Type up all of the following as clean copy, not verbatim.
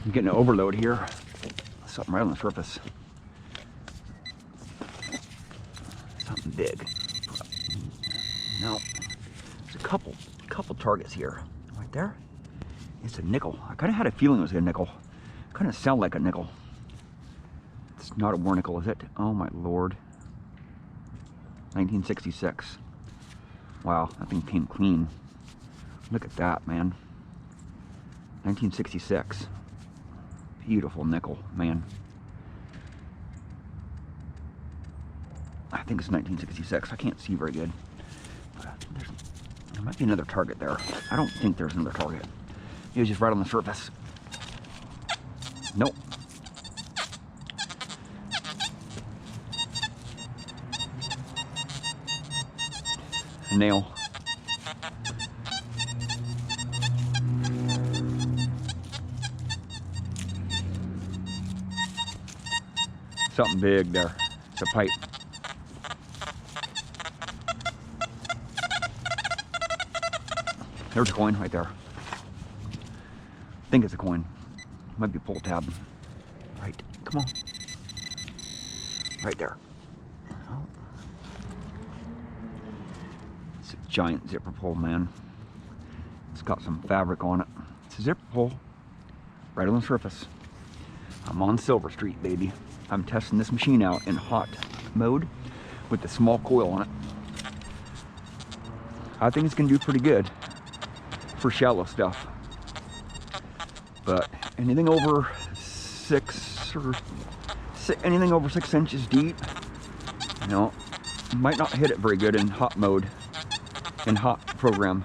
I'm getting an overload here. Something right on the surface. Something big. No. There's a couple targets here. Right there. It's a nickel. I kind of had a feeling it was a nickel. Kind of sound like a nickel. It's not a war nickel, is it? Oh my lord. 1966. Wow, that thing came clean. Look at that, man. 1966. Beautiful nickel, man. I think it's 1966. I can't see very good. There might be another target there. I don't think there's another target. It was just right on the surface. Nope. A nail. Something big there. It's a pipe. There's a coin right there. I think it's a coin. Might be a pull tab. Right. Come on. Right there. Oh. It's a giant zipper pull, man. It's got some fabric on it. It's a zipper pull. Right on the surface. I'm on Silver Street, baby. I'm testing this machine out in hot mode with the small coil on it. I think it's gonna do pretty good for shallow stuff. But anything over anything over 6 inches deep, you know, might not hit it very good in hot mode, in hot program.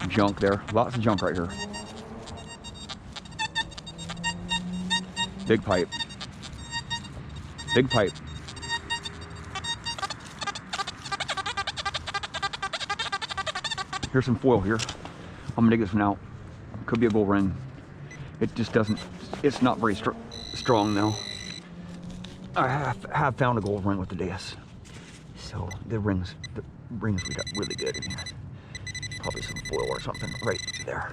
Some junk there, lots of junk right here. Big pipe. Big pipe. Here's some foil here. I'm gonna dig this one out. Could be a gold ring. It just doesn't, it's not very strong now. I have found a gold ring with the DS. So the rings we got really good in here. Probably some foil or something right there.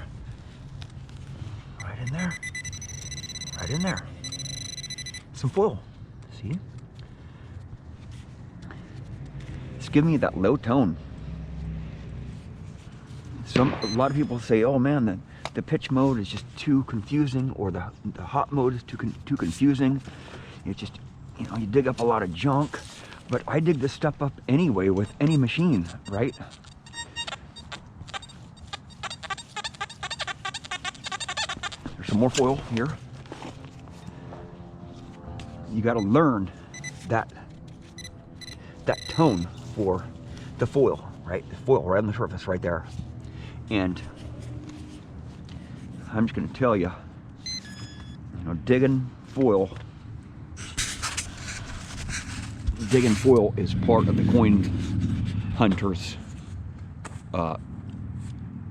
Right in there. Right in there. Some foil. See? It's giving me that low tone. A lot of people say, oh man, the pitch mode is just too confusing, or the hot mode is too confusing. It's just, you know, you dig up a lot of junk. But I dig this stuff up anyway with any machine, right? There's some more foil here. You got to learn that tone for the foil, right? The foil right on the surface right there. And I'm just going to tell you, you know, digging foil is part of the coin hunter's part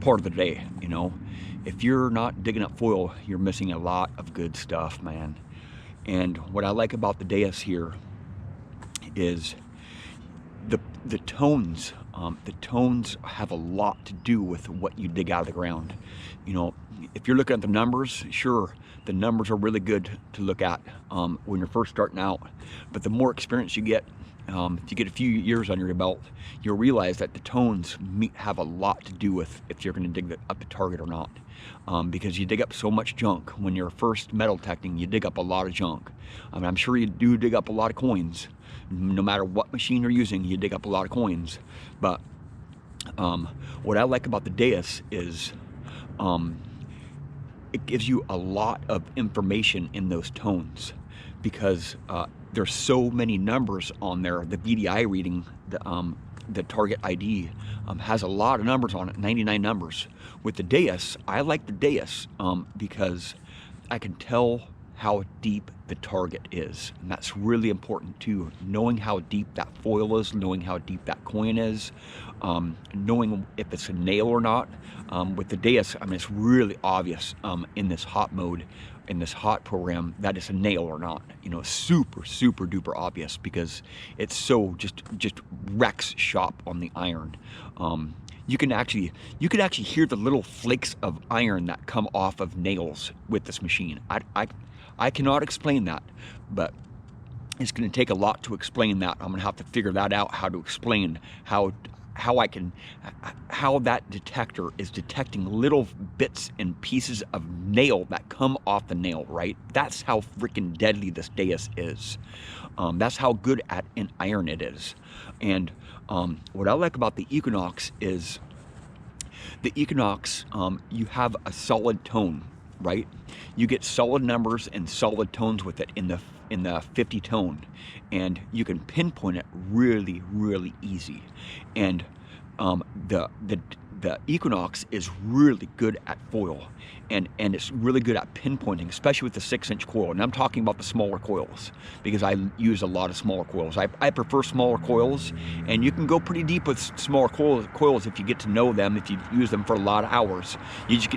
of the day. You know, if you're not digging up foil, you're missing a lot of good stuff, man. And what I like about the dais here is the tones. The tones have a lot to do with what you dig out of the ground. You know, if you're looking at the numbers, sure, the numbers are really good to look at when you're first starting out. But the more experience you get, if you get a few years under your belt, you'll realize that the tones have a lot to do with if you're going to dig up the target or not. Because you dig up so much junk. When you're first metal detecting, you dig up a lot of junk. I mean, I'm sure you do dig up a lot of coins. No matter what machine you're using, you dig up a lot of coins. But what I like about the dais is it gives you a lot of information in those tones, because there's so many numbers on there. The VDI reading, the target ID has a lot of numbers on it, 99 numbers. With the dais, I like the dais because I can tell how deep the target is. And that's really important too. Knowing how deep that foil is, knowing how deep that coin is, knowing if it's a nail or not. With the Deus, I mean, it's really obvious in this hot mode, in this hot program, that it's a nail or not. You know, super, super duper obvious because it's so just wrecks shop on the iron. You could actually hear the little flakes of iron that come off of nails with this machine. I cannot explain that, but it's going to take a lot to explain that. I'm going to have to figure that out, how to explain how that detector is detecting little bits and pieces of nail that come off the nail, right? That's how freaking deadly this Deus is. That's how good at an iron it is. And what I like about the Equinox is the Equinox, you have a solid tone, right? You get solid numbers and solid tones with it in the 50 tone, and you can pinpoint it really, really easy. And the Equinox is really good at foil, and it's really good at pinpointing, especially with the 6-inch coil. And I'm talking about the smaller coils because I use a lot of smaller coils. I prefer smaller coils, and you can go pretty deep with smaller coils if you get to know them, if you use them for a lot of hours. You just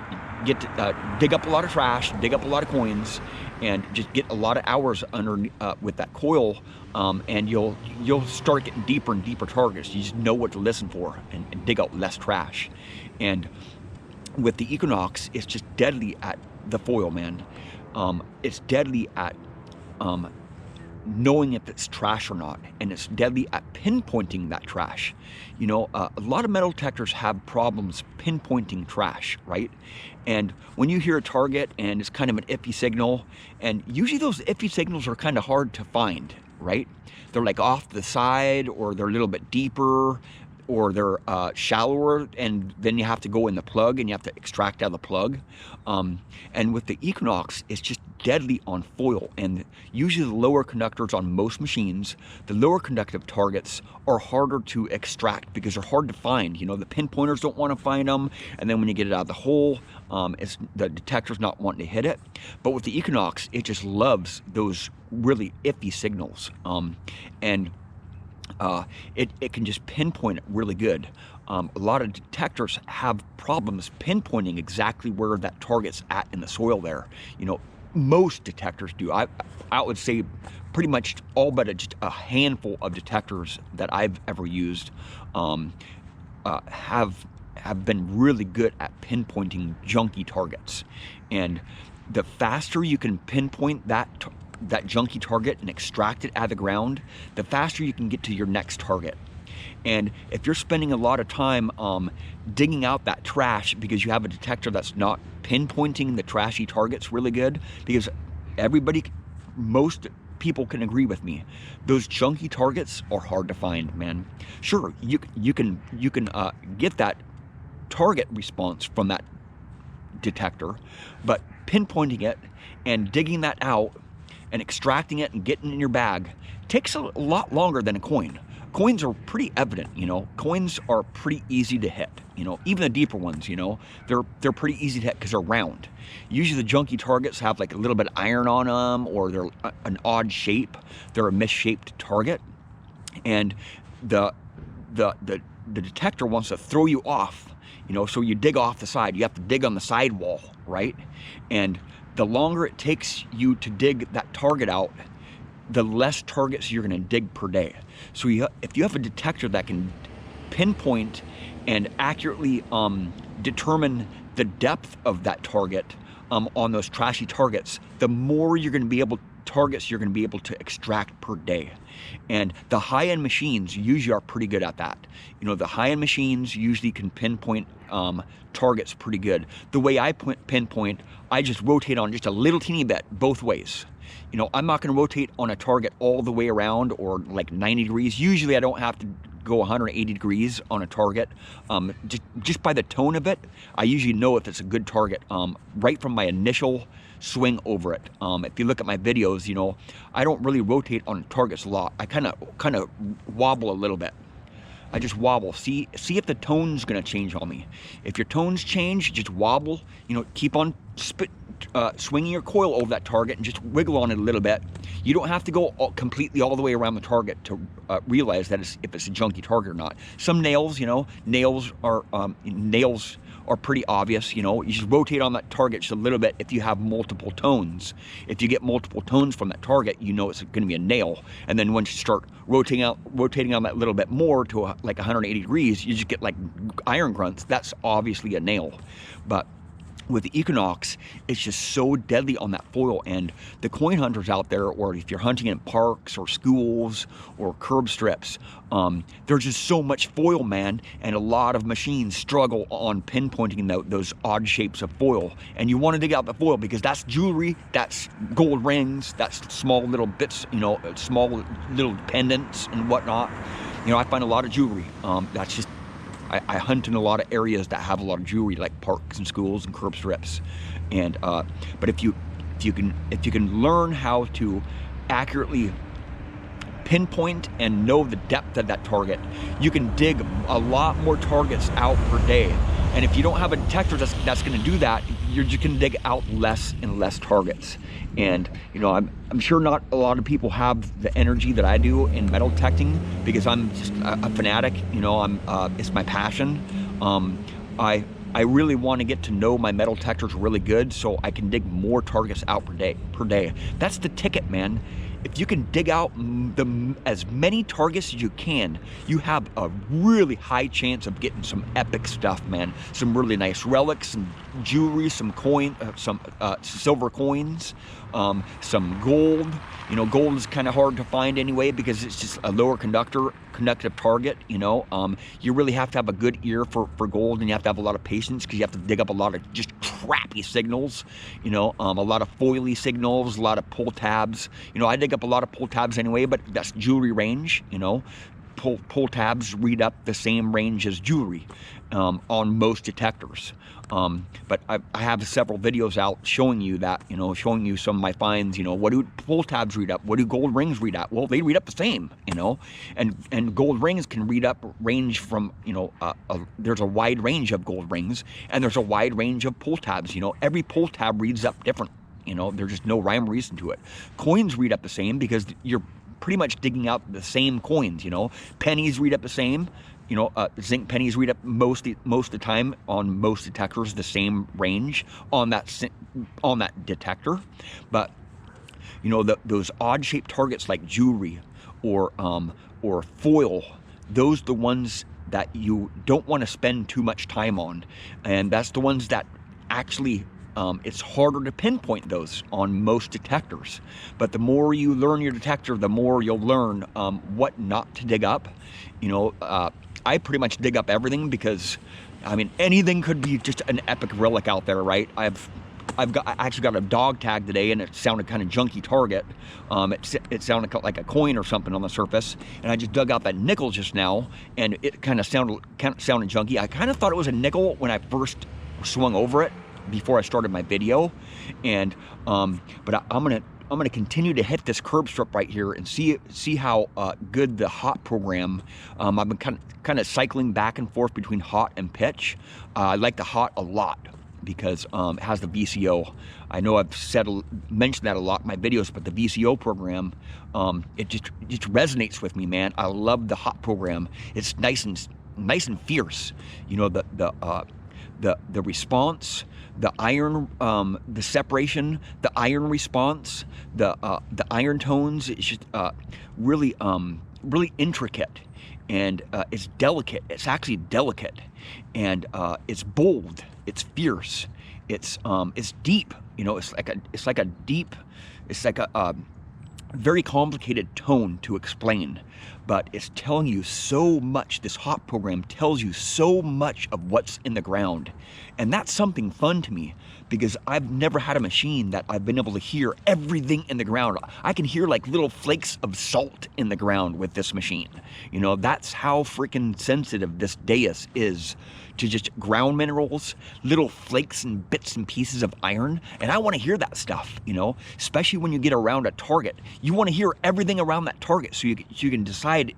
get to dig up a lot of trash, dig up a lot of coins, and just get a lot of hours under with that coil, and you'll start getting deeper and deeper targets. You just know what to listen for and dig out less trash. And with the Equinox, it's just deadly at the foil, man. It's deadly at knowing if it's trash or not, and it's deadly at pinpointing that trash. You know, a lot of metal detectors have problems pinpointing trash, right? And when you hear a target and it's kind of an iffy signal, and usually those iffy signals are kind of hard to find, right? They're like off the side, or they're a little bit deeper, or they're shallower, and then you have to go in the plug and you have to extract out of the plug. And with the Equinox, it's just deadly on foil, and usually the lower conductors on most machines, the lower conductive targets are harder to extract because they're hard to find. You know, the pinpointers don't want to find them, and then when you get it out of the hole, the detector's not wanting to hit it. But with the Equinox, it just loves those really iffy signals, and it can just pinpoint it really good. A lot of detectors have problems pinpointing exactly where that target's at in the soil there. You know, most detectors do. I would say pretty much all but just a handful of detectors that I've ever used have been really good at pinpointing junky targets. And the faster you can pinpoint that junky target and extract it out of the ground, the faster you can get to your next target. And if you're spending a lot of time digging out that trash because you have a detector that's not pinpointing the trashy targets really good, because most people can agree with me, those junky targets are hard to find, man. Sure, you can get that target response from that detector, but pinpointing it and digging that out and extracting it and getting it in your bag takes a lot longer than a coin. Coins are pretty evident, you know. Coins are pretty easy to hit, you know. Even the deeper ones, you know, they're pretty easy to hit because they're round. Usually the junky targets have like a little bit of iron on them, or they're an odd shape. They're a misshaped target, and the detector wants to throw you off, you know. So you dig off the side. You have to dig on the sidewall, right? And the longer it takes you to dig that target out, the less targets you're going to dig per day. So if you have a detector that can pinpoint and accurately determine the depth of that target on those trashy targets, the more you're going to be able targets you're going to be able to extract per day. And the high-end machines usually are pretty good at that. You know, the high-end machines usually can pinpoint targets pretty good. The way I pinpoint, I just rotate on just a little teeny bit both ways. You know, I'm not going to rotate on a target all the way around or like 90 degrees. Usually I don't have to go 180 degrees on a target. Just by the tone of it, I usually know if it's a good target right from my initial swing over it. If you look at my videos, you know, I don't really rotate on targets a lot. I kind of wobble a little bit. I just wobble. See if the tone's gonna change on me. If your tones change, just wobble. You know, keep on swinging your coil over that target and just wiggle on it a little bit. You don't have to go completely all the way around the target to realize that if it's a junky target or not. Some nails, you know, nails are pretty obvious. You know, you just rotate on that target just a little bit if you have multiple tones. If you get multiple tones from that target, you know it's going to be a nail. And then once you start rotating on that little bit more to like 180 degrees, you just get like iron grunts. That's obviously a nail. But with the Equinox, it's just so deadly on that foil. And the coin hunters out there, or if you're hunting in parks or schools or curb strips, there's just so much foil, man, and a lot of machines struggle on pinpointing those odd shapes of foil. And you want to dig out the foil because that's jewelry, that's gold rings, that's small little bits, you know, small little pendants and whatnot. You know, I find a lot of jewelry. That's just, I hunt in a lot of areas that have a lot of jewelry, like parks and schools and curb strips. And but if you can learn how to accurately pinpoint and know the depth of that target, you can dig a lot more targets out per day. And if you don't have a detector that's going to do that, you're just going to dig out less and less targets. And you know, I'm sure not a lot of people have the energy that I do in metal detecting, because I'm just a fanatic. You know, it's my passion. I really want to get to know my metal detectors really good, so I can dig more targets out per day. That's the ticket, man. If you can dig out as many targets as you can, you have a really high chance of getting some epic stuff, man. Some really nice relics, some jewelry, some silver coins, some gold. You know, gold is kind of hard to find anyway because it's just a lower conductive target. You know, you really have to have a good ear for gold, and you have to have a lot of patience because you have to dig up a lot of just crappy signals. You know, a lot of foily signals, a lot of pull tabs. You know, I dig up a lot of pull tabs anyway, but that's jewelry range. You know, pull tabs read up the same range as jewelry on most detectors. But I have several videos out showing you that, you know, showing you some of my finds. You know, what do pull tabs read up? What do gold rings read up? Well, they read up the same, you know, and gold rings can read up range from, you know, there's a wide range of gold rings, and there's a wide range of pull tabs. You know, every pull tab reads up different. You know, there's just no rhyme or reason to it. Coins read up the same because you're pretty much digging out the same coins. You know, pennies read up the same. You know, zinc pennies read up most of the time on most detectors the same range on that detector. But you know, those odd shaped targets like jewelry or foil, those are the ones that you don't want to spend too much time on, and that's the ones that actually it's harder to pinpoint those on most detectors. But the more you learn your detector, the more you'll learn what not to dig up. You know, I pretty much dig up everything because, I mean, anything could be just an epic relic out there, right? I actually got a dog tag today, and it sounded kind of junky target. It sounded like a coin or something on the surface, and I just dug out that nickel just now, and it kind of sounded junky. I kind of thought it was a nickel when I first swung over it before I started my video, and but I'm gonna continue to hit this curb strip right here and see how good the hot program. I've been kind of cycling back and forth between hot and pitch. I like the hot a lot because it has the VCO. I know I've mentioned that a lot in my videos, but the VCO program, it just resonates with me, man. I love the hot program. It's nice and fierce. You know, the response, the iron, the separation, the iron response, the iron tones. It's just really intricate, and it's delicate. It's actually delicate, and it's bold. It's fierce. It's deep. You know, it's like a very complicated tone to explain, but it's telling you so much. This hot program tells you so much of what's in the ground, and that's something fun to me because I've never had a machine that I've been able to hear everything in the ground. I can hear like little flakes of salt in the ground with this machine. You know, that's how freaking sensitive this Deus is to just ground minerals, little flakes and bits and pieces of iron. And I want to hear that stuff, you know, especially when you get around a target. You want to hear everything around that target so you can decide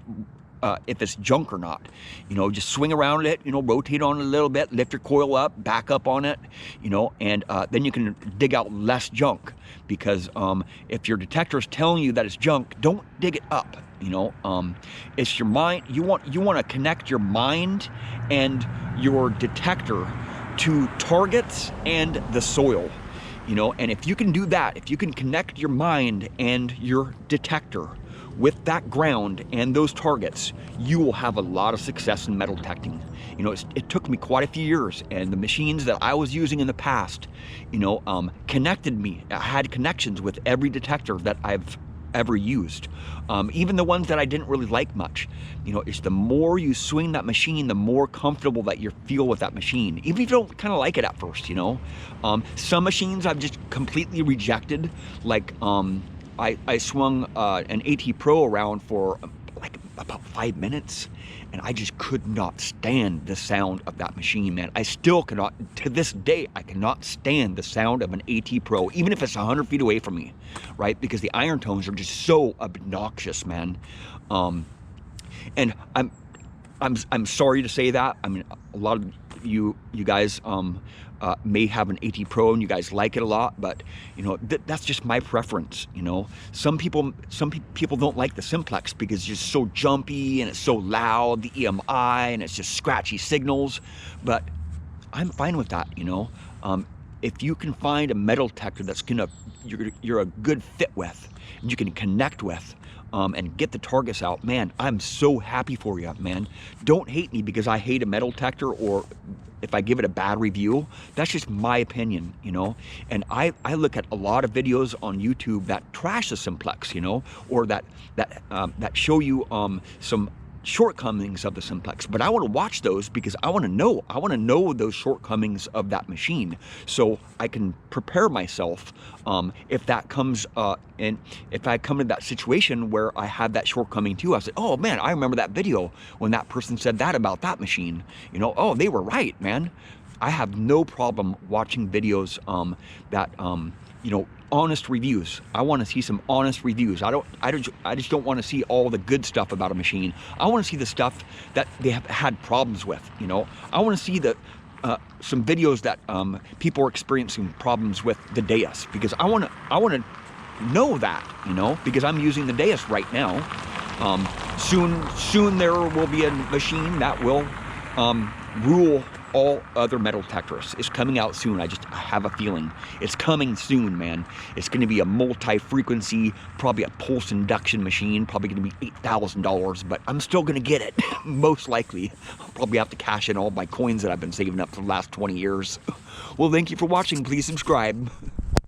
if it's junk or not. You know, just swing around it, you know, rotate on it a little bit, lift your coil up, back up on it, you know, and then you can dig out less junk. Because if your detector is telling you that it's junk, don't dig it up. You know, it's your mind. You want to connect your mind and your detector to targets and the soil. You know, and if you can do that, if you can connect your mind and your detector with that ground and those targets, you will have a lot of success in metal detecting. You know, it took me quite a few years, and the machines that I was using in the past, you know, connected me. I had connections with every detector that I've ever used, even the ones that I didn't really like much. You know, it's the more you swing that machine, the more comfortable that you feel with that machine, even if you don't kind of like it at first. You know, some machines I've just completely rejected, like I swung an AT Pro around for like about 5 minutes, and I just could not stand the sound of that machine, man. I still cannot, to this day, I cannot stand the sound of an AT Pro, even if it's 100 feet away from me, right? Because the iron tones are just so obnoxious, man. And I'm sorry to say that. I mean, a lot of you guys may have an AT Pro and you guys like it a lot, but you know, that's just my preference. You know, some people don't like the Simplex because it's just so jumpy and it's so loud, the EMI, and it's just scratchy signals. But I'm fine with that. You know, if you can find a metal detector that's you're a good fit with, and you can connect with, and get the targets out, man, I'm so happy for you, man. Don't hate me because I hate a metal detector, or if I give it a bad review. That's just my opinion, you know. And I look at a lot of videos on YouTube that trash the Simplex, you know, or that show you some shortcomings of the Simplex. But I want to watch those because I want to know those shortcomings of that machine, so I can prepare myself if that comes and if I come to that situation where I have that shortcoming too. I say, oh man, I remember that video when that person said that about that machine, you know. Oh, they were right, man. I have no problem watching videos that you know, honest reviews. I want to see some honest reviews. I just don't want to see all the good stuff about a machine. I want to see the stuff that they have had problems with, you know. I want to see some videos that people are experiencing problems with the Deus, because I want to know that, you know, because I'm using the Deus right now. Soon there will be a machine that will rule all other metal detectors. It's coming out soon. I have a feeling it's coming soon, man. It's going to be a multi-frequency, probably a pulse induction machine, probably going to be $8,000, but I'm still going to get it. Most likely. I'll probably have to cash in all my coins that I've been saving up for the last 20 years. Well, thank you for watching. Please subscribe.